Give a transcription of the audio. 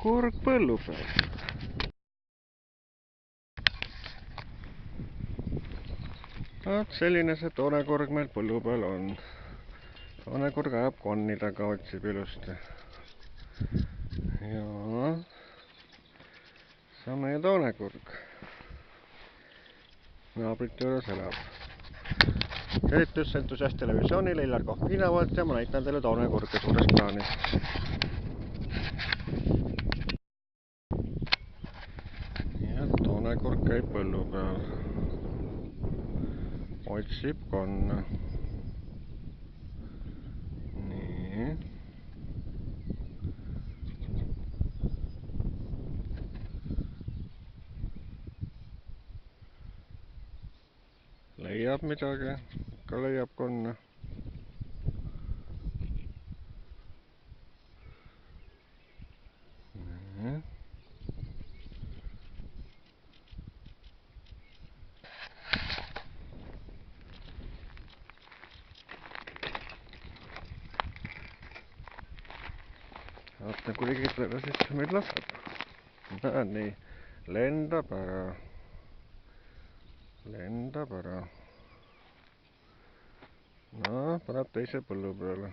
kurg põllu peal. Vaat selline see toonekurg meil põllu peal on. Toonekurg ajab konni taga, otsib ilusti. Ja see on meie toonekurg. Naabrite juures elab. Tervitus Entusiast televisioonile, Illar Kohvinavalt ja ma näitan teile toonekurge suures plaanis. Ja toonekurg käib põllu peal. Otsib konna. Nii. Leiab midagi, ikka leiab konna. Nii. Vaatan, kui ligidale siis meid laseb. Nii, lendab ära. Lendab ära. No, paneb teise põllu peale.